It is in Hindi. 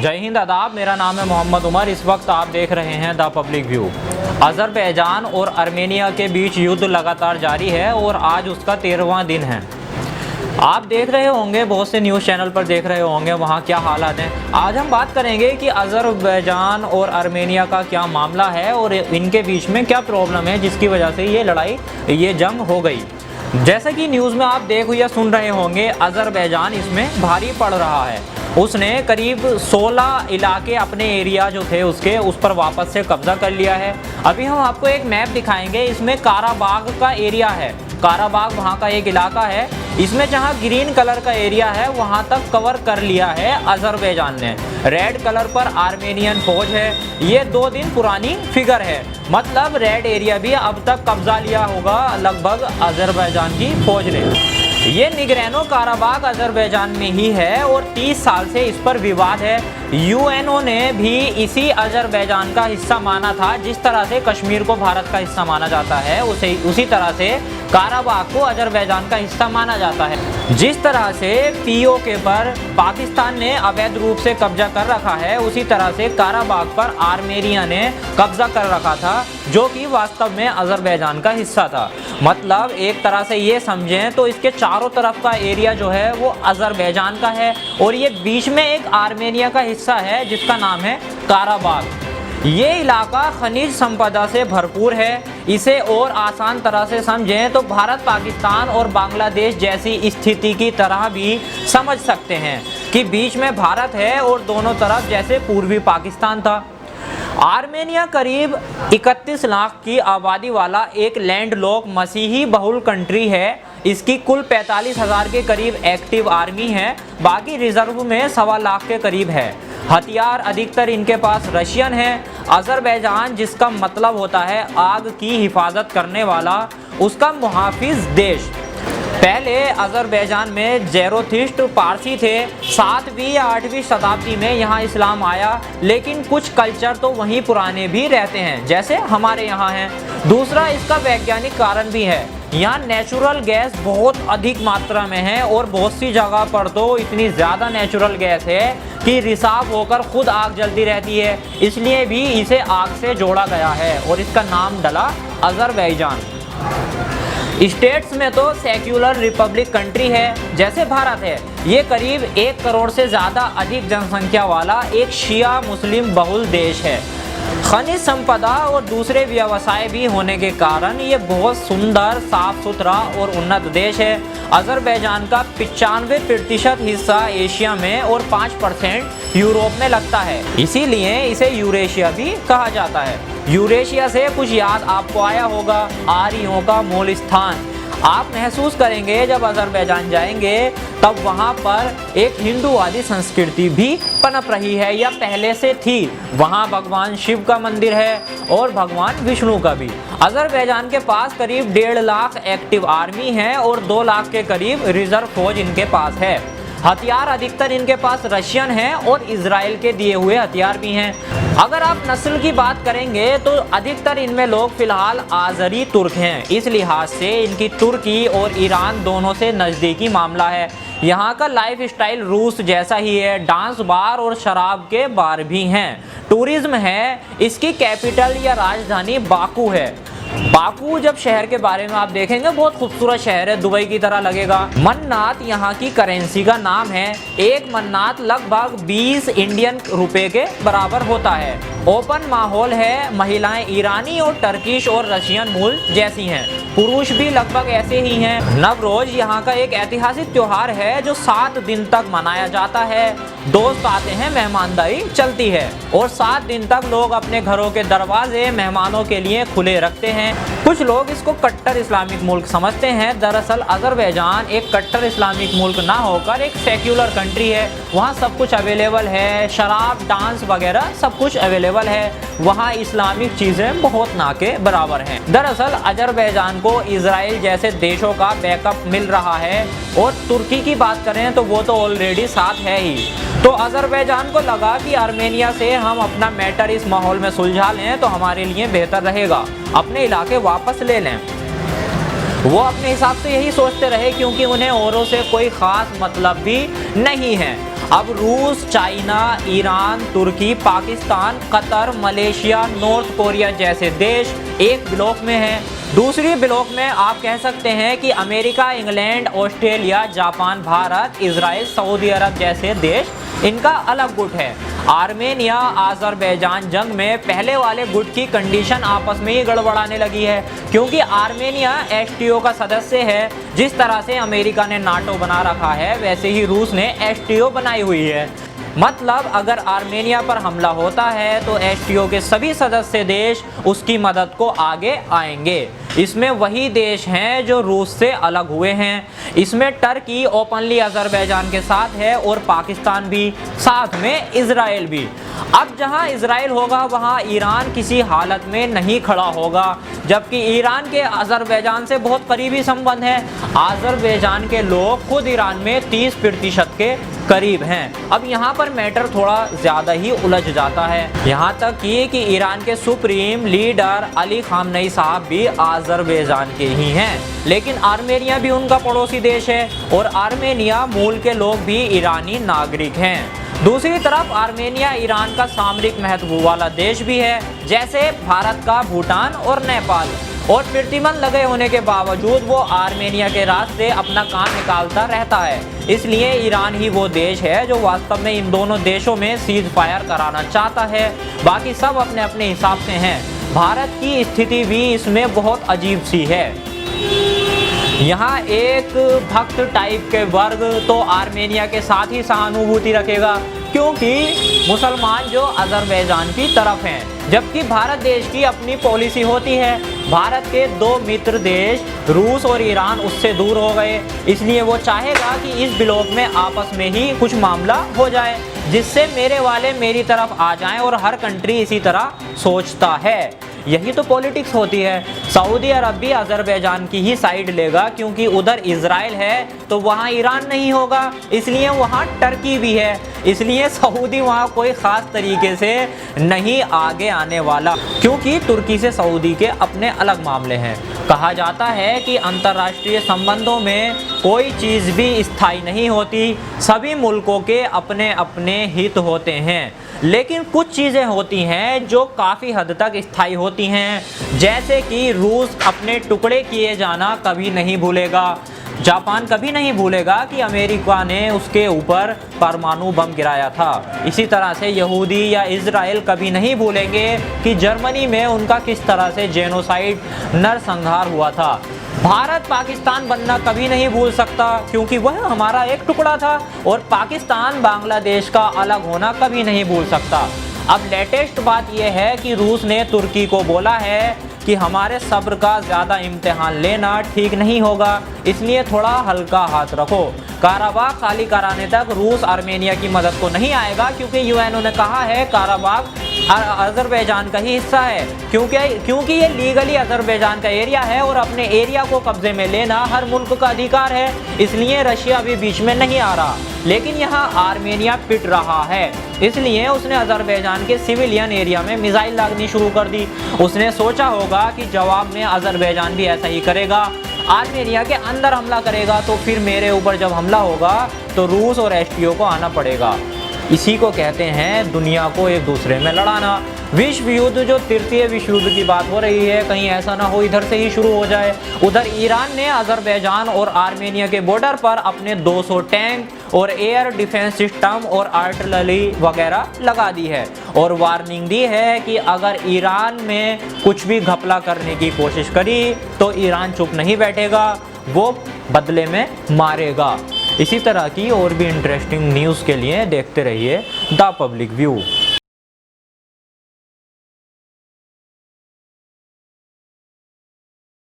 जय हिंद, आदाब। मेरा नाम है मोहम्मद उमर। इस वक्त आप देख रहे हैं द पब्लिक व्यू। अज़रबैजान और आर्मेनिया के बीच युद्ध लगातार जारी है और आज उसका 13वां दिन है। आप देख रहे होंगे, बहुत से न्यूज़ चैनल पर देख रहे होंगे वहाँ क्या हालात हैं। आज हम बात करेंगे कि अज़रबैजान और आर्मेनिया का क्या मामला है और इनके बीच में क्या प्रॉब्लम है जिसकी वजह से ये जंग हो गई। जैसा कि न्यूज़ में आप देख या सुन रहे होंगे, अज़रबैजान इसमें भारी पड़ रहा है। उसने करीब 16 इलाके अपने एरिया जो थे उसके उस पर वापस से कब्जा कर लिया है। अभी हम आपको एक मैप दिखाएंगे। इसमें काराबाग का एरिया है। काराबाग वहाँ का एक इलाका है। इसमें जहाँ ग्रीन कलर का एरिया है वहाँ तक कवर कर लिया है अज़रबैजान ने। रेड कलर पर आर्मेनियन फौज है। ये 2 दिन पुरानी फिगर है, मतलब रेड एरिया भी अब तक कब्जा लिया होगा लगभग अज़रबैजान की फौज ने। ये निगरानो काराबाग अज़रबैजान में ही है और 30 साल से इस पर विवाद है। यूएनओ ने भी इसी अज़रबैजान का हिस्सा माना था। जिस तरह से कश्मीर को भारत का हिस्सा माना जाता है उसी तरह से काराबाग को अज़रबैजान का हिस्सा माना जाता है। जिस तरह से पीओके पर पाकिस्तान ने अवैध रूप से कब्जा कर रखा है, उसी तरह से काराबाग पर आर्मेनिया ने कब्जा कर रखा था, जो कि वास्तव में अज़रबैजान का हिस्सा था। मतलब एक तरह से ये समझें तो इसके चारों तरफ का एरिया जो है वो अज़रबैजान का है और ये बीच में एक आर्मेनिया का हिस्सा है जिसका नाम है काराबाग। ये इलाका खनिज संपदा से भरपूर है। इसे और आसान तरह से समझें तो भारत, पाकिस्तान और बांग्लादेश जैसी स्थिति की तरह भी समझ सकते हैं कि बीच में भारत है और दोनों तरफ जैसे पूर्वी पाकिस्तान था। आर्मेनिया करीब 31 लाख की आबादी वाला एक लैंडलॉक मसीही बहुल कंट्री है। इसकी कुल 45,000 के करीब एक्टिव आर्मी है, बाकी रिजर्व में 1.25 लाख के करीब है। हथियार अधिकतर इनके पास रशियन है। अज़रबैजान, जिसका मतलब होता है आग की हिफाजत करने वाला, उसका मुहाफिज देश। पहले अज़रबैजान में ज़ेरोथिस्ट पारसी थे। 7वीं या 8वीं शताब्दी में यहाँ इस्लाम आया, लेकिन कुछ कल्चर तो वहीं पुराने भी रहते हैं जैसे हमारे यहाँ हैं। दूसरा, इसका वैज्ञानिक कारण भी है। यहाँ नेचुरल गैस बहुत अधिक मात्रा में है और बहुत सी जगह पर तो इतनी ज़्यादा नेचुरल गैस है कि रिसाव होकर खुद आग जलती रहती है। इसलिए भी इसे आग से जोड़ा गया है और इसका नाम डला अज़रबैजान। स्टेट्स में तो सेक्युलर रिपब्लिक कंट्री है जैसे भारत है। ये करीब 1 करोड़ से ज़्यादा अधिक जनसंख्या वाला एक शिया मुस्लिम बहुल देश है। खनिज संपदा और दूसरे व्यवसाय भी होने के कारण ये बहुत सुंदर, साफ सुथरा और उन्नत देश है। अज़रबैजान का 95% हिस्सा एशिया में और 5% यूरोप में लगता है, इसीलिए इसे यूरेशिया भी कहा जाता है। यूरेशिया से कुछ याद आपको आया होगा, आर्यों का मूल स्थान। आप महसूस करेंगे जब अज़रबैजान जाएंगे तब वहाँ पर एक हिंदूवादी संस्कृति भी पनप रही है या पहले से थी। वहाँ भगवान शिव का मंदिर है और भगवान विष्णु का भी। अज़रबैजान के पास करीब 1.5 लाख एक्टिव आर्मी है और 2 लाख के करीब रिजर्व फौज इनके पास है। हथियार अधिकतर इनके पास रशियन है और इजराइल के दिए हुए हथियार भी हैं। अगर आप नस्ल की बात करेंगे तो अधिकतर इनमें लोग फिलहाल आज़री तुर्क हैं। इस लिहाज से इनकी तुर्की और ईरान दोनों से नज़दीकी मामला है। यहाँ का लाइफ स्टाइल रूस जैसा ही है। डांस बार और शराब के बार भी हैं। टूरिज्म है। इसकी कैपिटल या राजधानी बाकू है। बाकू जब शहर के बारे में आप देखेंगे बहुत खूबसूरत शहर है, दुबई की तरह लगेगा। मन्नात यहाँ की करेंसी का नाम है। एक मन्नात लगभग 20 इंडियन रुपए के बराबर होता है। ओपन माहौल है। महिलाएं ईरानी और टर्किश और रशियन मूल जैसी हैं। पुरुष भी लगभग ऐसे ही हैं। नवरोज यहाँ का एक ऐतिहासिक त्योहार है जो 7 दिन तक मनाया जाता है। दोस्त आते हैं, मेहमानदारी चलती है और 7 दिन तक लोग अपने घरों के दरवाजे मेहमानों के लिए खुले रखते हैं। कुछ लोग इसको कट्टर इस्लामिक मुल्क समझते हैं। दरअसल अज़रबैजान एक कट्टर इस्लामिक मुल्क ना होकर एक सेक्युलर कंट्री है। वहाँ सब कुछ अवेलेबल है, शराब, डांस वगैरह सब कुछ अवेलेबल है। वहाँ इस्लामिक चीज़ें बहुत ना के बराबर हैं। दरअसल अज़रबैजान को इजराइल जैसे देशों का बैकअप मिल रहा है और तुर्की की बात करें तो वो तो ऑलरेडी साथ है ही। तो अज़रबैजान को लगा कि आर्मेनिया से हम अपना मैटर इस माहौल में सुलझा लें तो हमारे लिए बेहतर रहेगा, अपने इलाके वापस ले लें। वो अपने हिसाब से यही सोचते रहे क्योंकि उन्हें औरों से कोई ख़ास मतलब भी नहीं है। अब रूस, चाइना, ईरान, तुर्की, Pakistan, Qatar, Malaysia, North Korea जैसे देश एक ब्लॉक में हैं। दूसरी ब्लॉक में आप कह सकते हैं कि America, England, Australia, Japan, Bharat, Israel, Saudi Arab जैसे देश, इनका अलग गुट है। आर्मेनिया, अजरबैजान जंग में पहले वाले गुट की कंडीशन आपस में ही गड़बड़ाने लगी है, क्योंकि आर्मेनिया एसटीओ का सदस्य है। जिस तरह से अमेरिका ने नाटो बना रखा है, वैसे ही रूस ने एसटीओ बनाई हुई है। मतलब अगर आर्मेनिया पर हमला होता है तो एसटीओ के सभी सदस्य देश उसकी मदद को आगे आएंगे। इसमें वही देश हैं जो रूस से अलग हुए हैं। इसमें टर्की ओपनली अजरबैजान के साथ है और पाकिस्तान भी, साथ में इजराइल भी। अब जहां इजराइल होगा वहां ईरान किसी हालत में नहीं खड़ा होगा, जबकि ईरान के अजरबैजान से बहुत करीबी संबंध है। अजरबैजान के लोग खुद ईरान में 30% के करीब हैं। अब यहाँ पर मैटर थोड़ा ज़्यादा ही उलझ जाता है, यहाँ तक कि ईरान के सुप्रीम लीडर अली खामनेई साहब भी अजरबैजान के ही हैं। लेकिन आर्मेनिया भी उनका पड़ोसी देश है और आर्मेनिया मूल के लोग भी ईरानी नागरिक हैं। दूसरी तरफ आर्मेनिया ईरान का सामरिक महत्व वाला देश भी है, जैसे भारत का भूटान और नेपाल। और प्रतिबंध लगे होने के बावजूद वो आर्मेनिया के रास्ते अपना काम निकालता रहता है। इसलिए ईरान ही वो देश है जो वास्तव में इन दोनों देशों में सीज फायर कराना चाहता है। बाकी सब अपने अपने हिसाब से हैं। भारत की स्थिति भी इसमें बहुत अजीब सी है। यहाँ एक भक्त टाइप के वर्ग तो आर्मेनिया के साथ ही सहानुभूति रखेगा, क्योंकि मुसलमान जो अजरबैजान की तरफ हैं, जबकि भारत देश की अपनी पॉलिसी होती है। भारत के दो मित्र देश रूस और ईरान उससे दूर हो गए, इसलिए वो चाहेगा कि इस ब्लॉक में आपस में ही कुछ मामला हो जाए, जिससे मेरे वाले मेरी तरफ आ जाएं, और हर कंट्री इसी तरह सोचता है। यही तो पॉलिटिक्स होती है। सऊदी अरब भी अजरबैजान की ही साइड लेगा, क्योंकि उधर इजराइल है तो वहाँ ईरान नहीं होगा, इसलिए वहाँ टर्की भी है। इसलिए सऊदी वहाँ कोई ख़ास तरीके से नहीं आगे आने वाला, क्योंकि तुर्की से सऊदी के अपने अलग मामले हैं। कहा जाता है कि अंतर्राष्ट्रीय संबंधों में कोई चीज़ भी स्थायी नहीं होती, सभी मुल्कों के अपने अपने हित होते हैं। लेकिन कुछ चीज़ें होती हैं जो काफ़ी हद तक स्थायी होती हैं, जैसे कि रूस अपने टुकड़े किए जाना कभी नहीं भूलेगा। जापान कभी नहीं भूलेगा कि अमेरिका ने उसके ऊपर परमाणु बम गिराया था। इसी तरह से यहूदी या इजराइल कभी नहीं भूलेंगे कि जर्मनी में उनका किस तरह से जेनोसाइड, नरसंहार हुआ था। भारत पाकिस्तान बनना कभी नहीं भूल सकता, क्योंकि वह हमारा एक टुकड़ा था, और पाकिस्तान बांग्लादेश का अलग होना कभी नहीं भूल सकता। अब लेटेस्ट बात यह है कि रूस ने तुर्की को बोला है कि हमारे सब्र का ज़्यादा इम्तिहान लेना ठीक नहीं होगा, इसलिए थोड़ा हल्का हाथ रखो। काराबाग खाली कराने तक रूस आर्मेनिया की मदद को नहीं आएगा, क्योंकि यूएनओ ने कहा है काराबाग अजरबैजान का ही हिस्सा है, क्योंकि ये लीगली अजरबैजान का एरिया है और अपने एरिया को कब्जे में लेना हर मुल्क का अधिकार है। इसलिए रशिया भी बीच में नहीं आ रहा। लेकिन यहाँ आर्मेनिया पिट रहा है, इसलिए उसने अजरबैजान के सिविलियन एरिया में मिसाइल दागनी शुरू कर दी। उसने सोचा होगा कि जवाब में अजरबैजान भी ऐसा ही करेगा, आर्मेनिया के अंदर हमला करेगा, तो फिर मेरे ऊपर जब हमला होगा तो रूस और एसटीओ को आना पड़ेगा। इसी को कहते हैं दुनिया को एक दूसरे में लड़ाना। विश्व युद्ध, जो तृतीय विश्व युद्ध की बात हो रही है, कहीं ऐसा ना हो इधर से ही शुरू हो जाए। उधर ईरान ने अजरबैजान और आर्मेनिया के बॉर्डर पर अपने 200 टैंक और एयर डिफेंस सिस्टम और आर्टिलरी वगैरह लगा दी है, और वार्निंग दी है कि अगर ईरान में कुछ भी घपला करने की कोशिश करी तो ईरान चुप नहीं बैठेगा, वो बदले में मारेगा। इसी तरह की और भी इंटरेस्टिंग न्यूज़ के लिए देखते रहिए द पब्लिक व्यू।